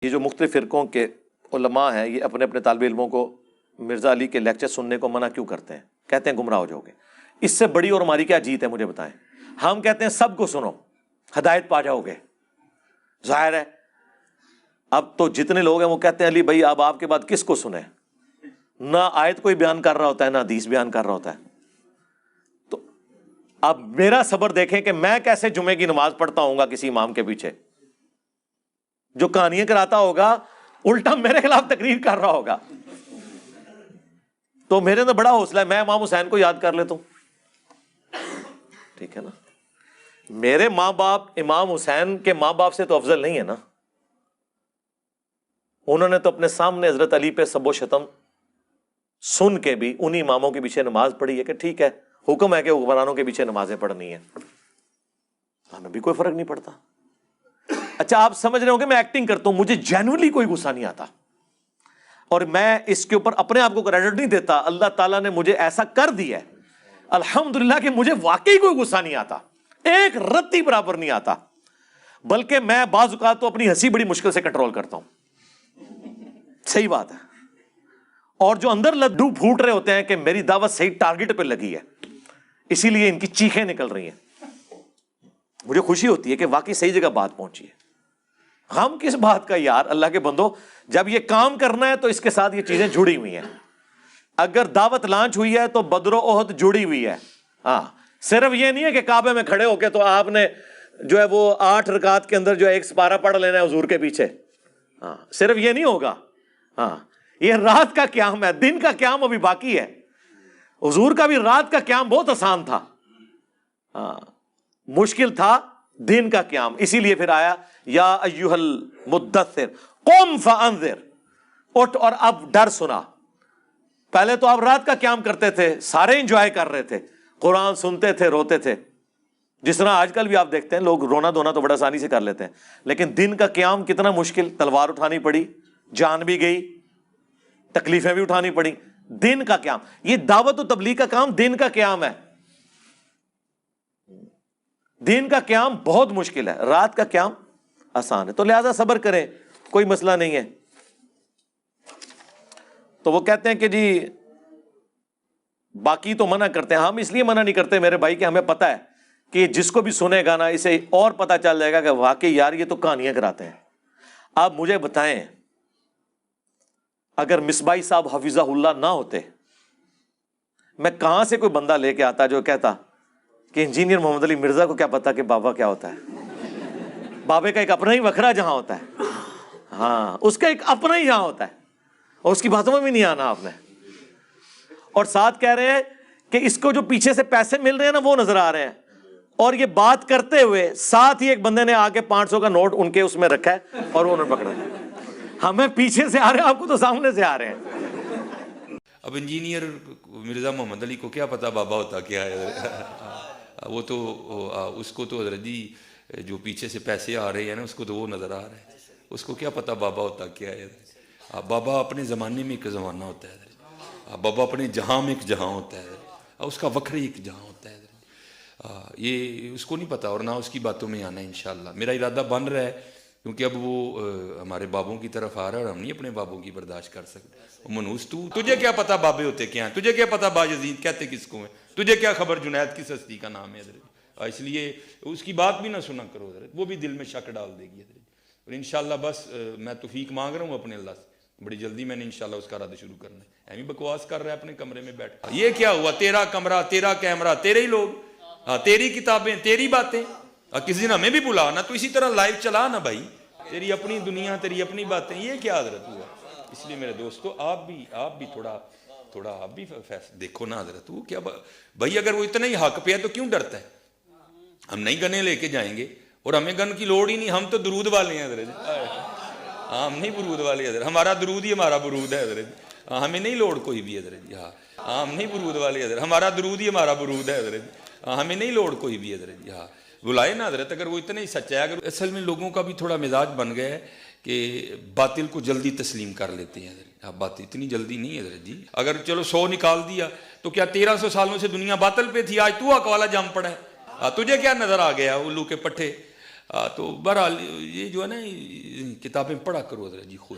یہ جو مختلف فرقوں کے علماء ہیں یہ اپنے اپنے طالب علموں کو مرزا علی کے لیکچر سننے کو منع کیوں کرتے ہیں؟ کہتے ہیں گمراہ ہو جاؤ گے۔ اس سے بڑی اور ہماری کیا جیت ہے مجھے بتائیں؟ ہم کہتے ہیں سب کو سنو ہدایت پا جاؤ گے۔ ظاہر ہے اب تو جتنے لوگ ہیں وہ کہتے ہیں علی بھائی اب آپ کے بعد کس کو سنیں؟ نہ آیت کوئی بیان کر رہا ہوتا ہے نہ حدیث بیان کر رہا ہوتا ہے۔ تو اب میرا صبر دیکھیں کہ میں کیسے جمعے کی نماز پڑھتا ہوں گا کسی امام کے پیچھے جو کہانیاں کراتا ہوگا، الٹا میرے خلاف تقریر کر رہا ہوگا۔ تو میرے اندر بڑا حوصلہ ہے، میں امام حسین کو یاد کر لیتا ہوں، ٹھیک ہے نا۔ میرے ماں باپ امام حسین کے ماں باپ سے تو افضل نہیں ہے نا۔ انہوں نے تو اپنے سامنے حضرت علی پہ سب و شتم سن کے بھی انہی اماموں کے پیچھے نماز پڑھی ہے کہ ٹھیک ہے حکم ہے کہ حکمرانوں کے پیچھے نمازیں پڑھنی ہیں، ہمیں بھی کوئی فرق نہیں پڑتا۔ اچھا آپ سمجھ رہے ہوں کہ میں ایکٹنگ کرتا ہوں، مجھے جینوئنلی کوئی غصہ نہیں آتا، اور میں اس کے اوپر اپنے آپ کو کریڈٹ نہیں دیتا، اللہ تعالیٰ نے مجھے ایسا کر دیا ہے الحمدللہ کہ مجھے واقعی کوئی غصہ نہیں آتا، ایک رتی برابر نہیں آتا، بلکہ میں بعض اوقات تو اپنی ہنسی بڑی مشکل سے کنٹرول کرتا ہوں۔ صحیح بات ہے۔ اور جو اندر لڈو پھوٹ رہے ہوتے ہیں کہ میری دعوت صحیح ٹارگٹ پہ لگی ہے اسی لیے ان کی چیخیں نکل رہی ہیں، مجھے خوشی ہوتی ہے کہ واقعی صحیح جگہ بات پہنچی ہے۔ غم کس بات کا یار، اللہ کے بندو جب یہ کام کرنا ہے تو اس کے ساتھ یہ چیزیں جڑی ہوئی ہیں۔ اگر دعوت لانچ ہوئی ہے تو بدر و احد جڑی ہوئی ہے۔ ہاں صرف یہ نہیں ہے کہ کعبے میں کھڑے ہو کے تو آپ نے جو ہے وہ 8 رکعت کے اندر جو ہے ایک سپارہ پڑھ لینا ہے حضور کے پیچھے، ہاں صرف یہ نہیں ہوگا۔ ہاں یہ رات کا قیام ہے، دن کا قیام ابھی باقی ہے۔ حضور کا بھی رات کا قیام بہت آسان تھا، ہاں مشکل تھا دن کا قیام، اسی لیے پھر آیا یا ایھا المدثر قم فانذر، اٹھ اور اب ڈر سنا۔ پہلے تو آپ رات کا قیام کرتے تھے، سارے انجوائے کر رہے تھے، قرآن سنتے تھے، روتے تھے، جس طرح آج کل بھی آپ دیکھتے ہیں لوگ رونا دھونا تو بڑا آسانی سے کر لیتے ہیں، لیکن دن کا قیام کتنا مشکل، تلوار اٹھانی پڑی، جان بھی گئی، تکلیفیں بھی اٹھانی پڑی۔ دن کا قیام، یہ دعوت و تبلیغ کا کام دن کا قیام ہے۔ دن کا قیام بہت مشکل ہے، رات کا قیام آسان ہے، تو لہذا صبر کریں، کوئی مسئلہ نہیں ہے۔ تو وہ کہتے ہیں کہ جی باقی تو منع کرتے ہیں، ہم اس لیے منع نہیں کرتے میرے بھائی کہ ہمیں پتہ ہے کہ جس کو بھی سنے گا نا اسے اور پتہ چل جائے گا کہ واقعی یار یہ تو کہانیاں کراتے ہیں۔ آپ مجھے بتائیں اگر مصباحی صاحب حفظہ اللہ نہ ہوتے، میں کہاں سے کوئی بندہ لے کے آتا جو کہتا کہ انجینئر محمد علی مرزا کو کیا پتا کہ بابا کیا ہوتا ہے؟ بابے کا ایک اپنا ہی وکھرا جہاں ہوتا ہے، ہاں اس کا ایک اپنا ہی جہاں ہوتا ہے، اور اس کی باتوں میں بھی نہیں آنا آپ نے۔ اور ساتھ کہہ رہے ہیں کہ اس کو جو پیچھے سے پیسے مل رہے ہیں نا وہ نظر آ رہے ہیں، اور یہ بات کرتے ہوئے ساتھ ہی ایک بندے نے آ کے 500 کا نوٹ ان کے اس میں رکھا ہے اور وہ انہوں نے پکڑا ہے۔ ہمیں پیچھے سے آ رہے ہیں، آپ کو تو سامنے سے آ رہے ہیں۔ اب انجینئر مرزا محمد علی کو کیا پتا بابا ہوتا کیا ہے؟ وہ تو اس کو تو حضرت جی جو پیچھے سے پیسے آ رہے ہیں نا اس کو تو وہ نظر آ رہا ہے، اس کو کیا پتا بابا ہوتا کیا ہے؟ بابا اپنے زمانے میں ایک زمانہ ہوتا ہے، بابا اپنے جہاں میں ایک جہاں ہوتا ہے، اس کا وکھری ایک جہاں ہوتا ہے۔ یہ اس کو نہیں پتا اور نہ اس کی باتوں میں آنا ہے انشاءاللہ۔ میرا ارادہ بن رہا ہے کیونکہ اب وہ ہمارے بابوں کی طرف آ رہا ہے اور ہم نہیں اپنے بابوں کی برداشت کر سکتے۔ منوس تجھے کیا پتا بابے ہوتے کیا ہیں؟ تجھے کیا پتا باجزید کہتے کس کو ہیں؟ تجھے کیا خبر جنید کس ہستی کا نام ہے حضرت؟ اس لیے اس کی بات بھی نہ سنا کرو حضرت، وہ بھی دل میں شک ڈال دے گی حضرت۔ اور انشاءاللہ بس میں توفیق مانگ رہا ہوں اپنے اللہ سے، بڑی جلدی میں نے انشاءاللہ اس کا ارادہ شروع کرنا ہے۔ ایمی بکواس کر رہا ہے اپنے کمرے میں بیٹھ، یہ کیا ہوا؟ تیرا کمرہ، تیرا کیمرہ، تیرے ہی لوگ، تیری کتابیں، تیری باتیں، کسی دن ہمیں بھی بلا نا، تو اسی طرح لائیو چلا نا بھائی، تیری اپنی دنیا، تیری اپنی باتیں، یہ کیا حضرت ہوا؟ اس لیے میرے دوستو آپ بھی تھوڑا آپ بھی دیکھو نا حضرت، وہ کیا بھائی اگر وہ اتنا ہی حق پہ ہے تو کیوں ڈرتا ہے؟ ہم نہیں گنے لے کے جائیں گے اور ہمیں گن کی لوڑ ہی نہیں، ہم تو درود والے ہیں حضرت، ہم نہیں برود والے حضرت، ہمارا درود ہی ہمارا برود ہے حضرت، ہمیں نہیں لوڑ کوئی بھی حضرت، ہم نہیں برود والے حضرت، ہمارا درود ہی ہمارا برود ہے حضرت، ہمیں نہیں لوڑ کوئی بھی حضرت، بلائے نا حضرت اگر وہ اتنا ہی سچا ہے۔ اگر اصل میں لوگوں کا بھی تھوڑا مزاج بن گیا ہے کہ باطل کو جلدی تسلیم کر لیتے ہیں حضرت، بات اتنی جلدی نہیں ہے حضرت جی۔ اگر چلو 100 نکال دیا تو کیا 1300 سالوں سے دنیا باطل پہ تھی، آج تو حق والا جم پڑا ہے، تجھے کیا نظر آ گیا الو کے پٹھے؟ تو بہرحال یہ جو ہے نا کتابیں پڑھا کرو ذرا جی، خود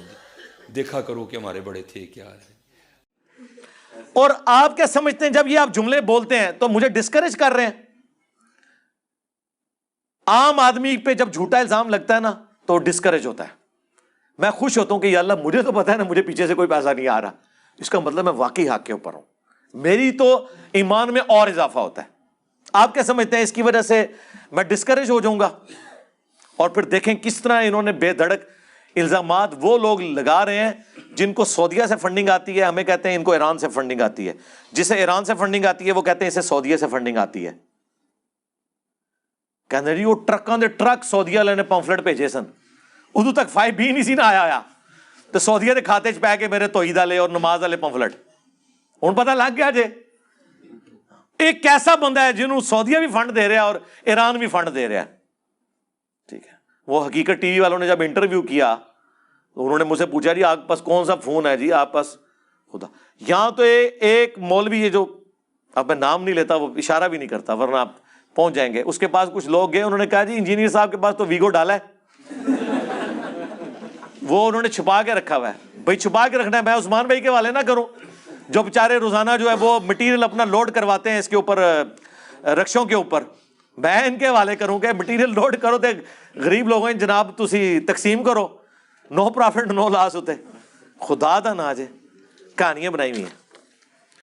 دیکھا کرو کہ ہمارے بڑے تھے کیا ہے. اور آپ کیا سمجھتے ہیں جب یہ آپ جملے بولتے ہیں تو مجھے ڈسکریج کر رہے ہیں؟ عام آدمی پہ جب جھوٹا الزام لگتا ہے نا تو ڈسکریج ہوتا ہے. میں خوش ہوتا ہوں کہ یا اللہ مجھے تو پتا ہے نا مجھے پیچھے سے کوئی پیسہ نہیں آ رہا، اس کا مطلب میں واقعی حق کے اوپر ہوں، میری تو ایمان میں اور اضافہ ہوتا ہے. آپ کیا سمجھتے ہیں اس کی وجہ سے میں ڈسکریج ہو جاؤں گا؟ اور پھر دیکھیں کس طرح انہوں نے بے دھڑک الزامات وہ لوگ لگا رہے ہیں جن کو سعودیہ سے فنڈنگ آتی ہے. ہمیں کہتے ہیں ان کو ایران سے فنڈنگ آتی ہے، جسے ایران سے فنڈنگ آتی ہے وہ کہتے ہیں اسے سعودیہ سے فنڈنگ آتی ہے. کہنے جی وہ ٹرکاں دے ٹرک سعودیہ والے نے پمفلٹ بھیجے سن، ادو تک 5B نہیں سی نہ آیا تو سعودیہ دے کھاتے چ پہ کے میرے توحید والے اور نماز والے پمفلٹ ہوں پتہ لگ گیا جے. ایک کیسا بندہ ہے جنہوں سعودیہ بھی فنڈ دے رہا ہے اور ایران بھی فنڈ دے رہا ہے. ٹھیک ہے، وہ حقیقت ٹی وی والوں نے جب انٹرویو کیا تو انہوں نے مجھ سے پوچھا جی آپ پاس کون سا فون ہے جی آپ پاس؟ خدا، یہاں تو ایک مولوی ہے جو اب میں نام نہیں لیتا، وہ اشارہ بھی نہیں کرتا ورنہ آپ پہنچ جائیں گے، اس کے پاس کچھ لوگ گئے، انہوں نے کہا جی انجینئر صاحب کے پاس تو ویگو ڈالا ہے. وہ انہوں نے چھپا کے رکھا ہوا ہے. بھائی چھپا کے رکھنا ہے، میں عثمان بھائی کے والے نہ کروں جو بیچارے روزانہ جو ہے وہ مٹیریل اپنا لوڈ کرواتے ہیں اس کے اوپر رکشوں کے اوپر، میں ان کے حوالے کروں کہ مٹیریل لوڈ کرو تے غریب لوگوں جناب تسی تقسیم کرو، نو پرافٹ نو لاس ہوتے. خدا دا نا جے کہانیاں بنائی ہوئی ہیں.